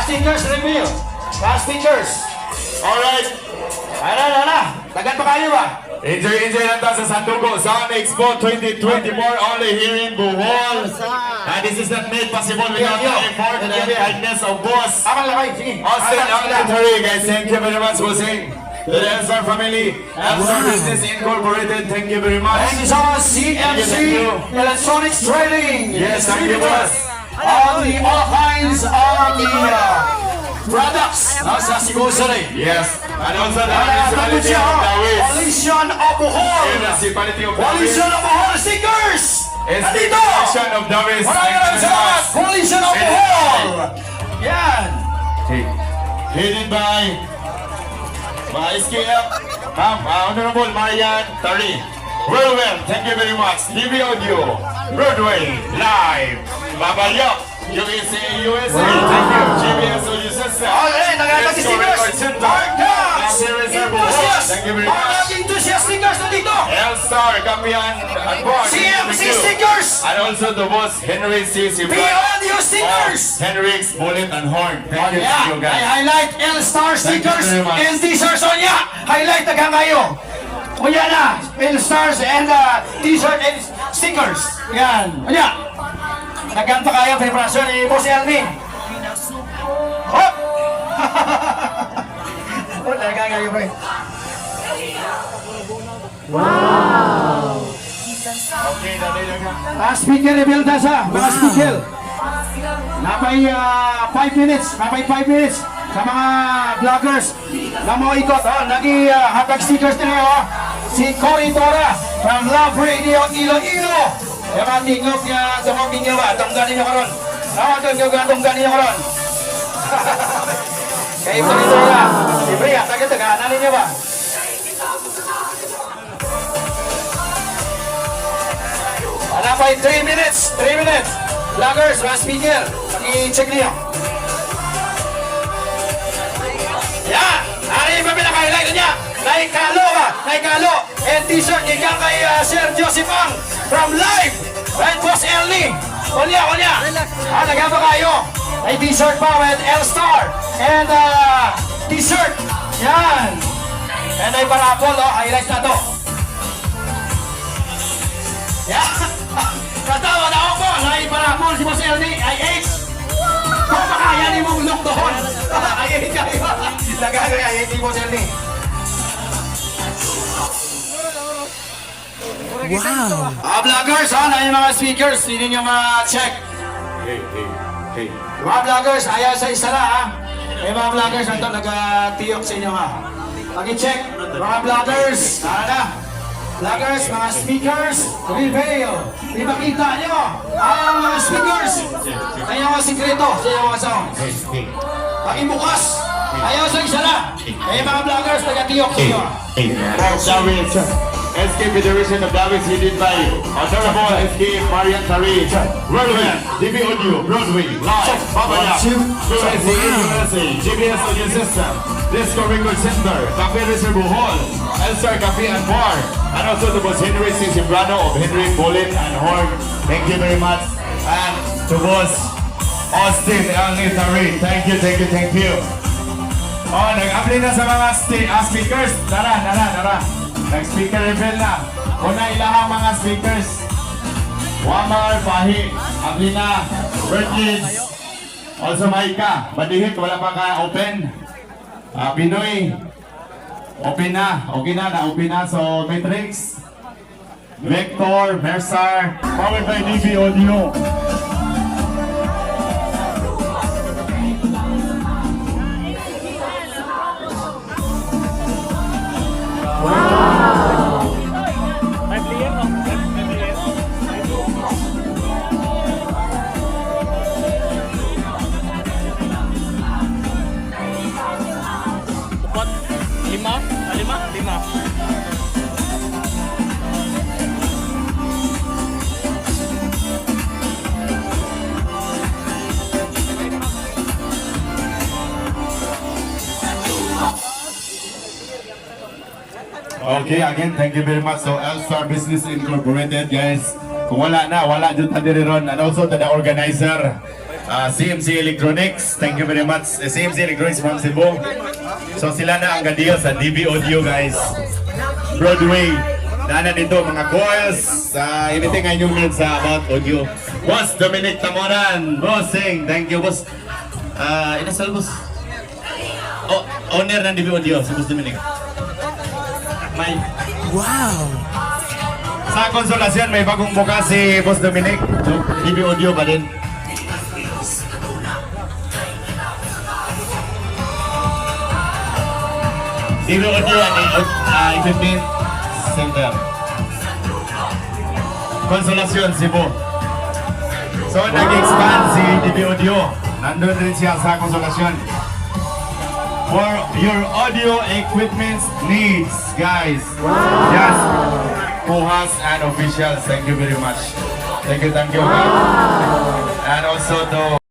speakers review. Fast speakers. Alright. Tagan pa kayo ba? Enjoy lang tayo sa Sandugo Sound Expo 2024 only here in Bohol. And this is not made possible without the effort and the kindness of boss Aman lakay, sige. Austin Auditory. Guys, thank you very much, bossing. To the Elstar family, Elstar Business Incorporated, thank you very much. Thank you so much, CMC Electronics Trading. Yes, thank you, boss. All kinds of the products sa Cebu City. Yes, and also the municipality of Dawis. Coalition of Bohol. Municipality of Coalition Dawis. of Bohol stickers. It's the Nandito. Coalition of Dawis. Maraming salamat. Coalition of Bohol. Yan. Headed by SKF, Honorable Marian Tari. Well, thank you very much. TV Audio, Broadway, Live, Babayok, USA, thank you. GBS Audio System. Okay, nagkakaroon si stickers. Thank you very much. Enthusiast stickers nandito. Elstar, Kapian, and board. CMC stickers. And also the boss, Henry C. Audio stickers. Henry's Bullet and Horn. Thank you, Yeah, you guys. I highlight L-Star Thank you stickers very much. and t-shirts on ya. Highlight na kayo. O yan na, L-Stars and t-shirt and stickers. Yan. O yan. Nagkan pa kayo preparasyon ni Boss Elmi. Hop! Wala ka kayo pre. Okay, dali lang ka. Speaker reveal na sa mga speaker. Napay 5 minutes, napay 5 minutes sa mga vloggers na mga ikot. Hatag stickers na ngayon. Si Cory Tora from Love Radio Iloilo. Yung mga tingog niya, tumogin niyo ba? Tungganin niyo karon. Tungganin niyo karon. Kay Cory Tora. Siyempre, taga-tagahanan niyo ba? Napay 3 minutes, 3 minutes. Vloggers, mga speaker, i-check niyo. Yan! Ano yung pinaka-highlight niya? Naikalo ka! Naikalo! And t-shirt ika kay Sir Joseph Ang from Live! Right, Boss Elnie! Kunya! Nagapa kayo! May t-shirt pa with L-Star! And t-shirt! Yan! And ay parapol, highlight na to! Yan! Katawa na ako po! Naiparapol si Boss Elnie! I-H! Kung makaya ni mong look doon! I-H kayo! Nagagay I-H ni Boss Elnie! Wow! Vloggers, na yung mga speakers, hindi nyo ma-check. Hey. Mga vloggers, ayaw sa isa na ha. May mga vloggers na ito, nag-tiyok sa inyo ha. Pag-i-check, mga vloggers, vloggers, mga speakers, reveal. Ipakita nyo ang mga speakers. Sa inyong mga sikreto, sa inyong mga sound. Pag-ibukas, ayaw sa isa na. May mga vloggers, nag-tiyok sa inyo. Dawis, SK Federation of Dawis, headed by Honorable SK Marian Tari. Relevant, TV Audio, Broadway, Live, Babayok, USA, GBS Audio System, Disco Record Center, Cafe Reserve Bohol, Elstar Cafe and Bar, and also the boss Henry C. Simbrano of Henry Bullet and Horn. Thank you very much. And to boss Austin Auditory. Thank you. Oh, nag-apply na sa mga speakers. Tara. Nag-speaker reveal na. Una ilahang mga speakers. Wamar, Pahi, Ablina, Virgins. Also Maika. Badihit, wala pa ka-open. Pinoy. Open na. Okay na, na-open na. So, Matrix, Vector, Versar, powered by DB Audio. Lima. Okay, again, thank you very much. So, Elstar Business Incorporated, guys. Kung wala dyan ta diri ron. And also to the organizer. CMC Electronics. Thank you very much. CMC Electronics from Cebu. So sila na ang gadeal sa DB Audio guys. Broadway. Dana dito mga coils. Anything nga yung need sa about audio. Boss Dominic Tamoran. Bossing. Thank you boss. Inasal boss. Owner ng DB Audio. Si Boss Dominic. May Wow! sa konsolasyon may bagong mukha si Boss Dominic. DB Audio pa din. DB Audio ang equipment center. Konsolasyon Cebu. So nag-expand si DB Audio. Nandun rin siya sa konsolasyon. For your audio equipment needs, guys. Yes. Puhas and officials, thank you very much. Thank you. And also to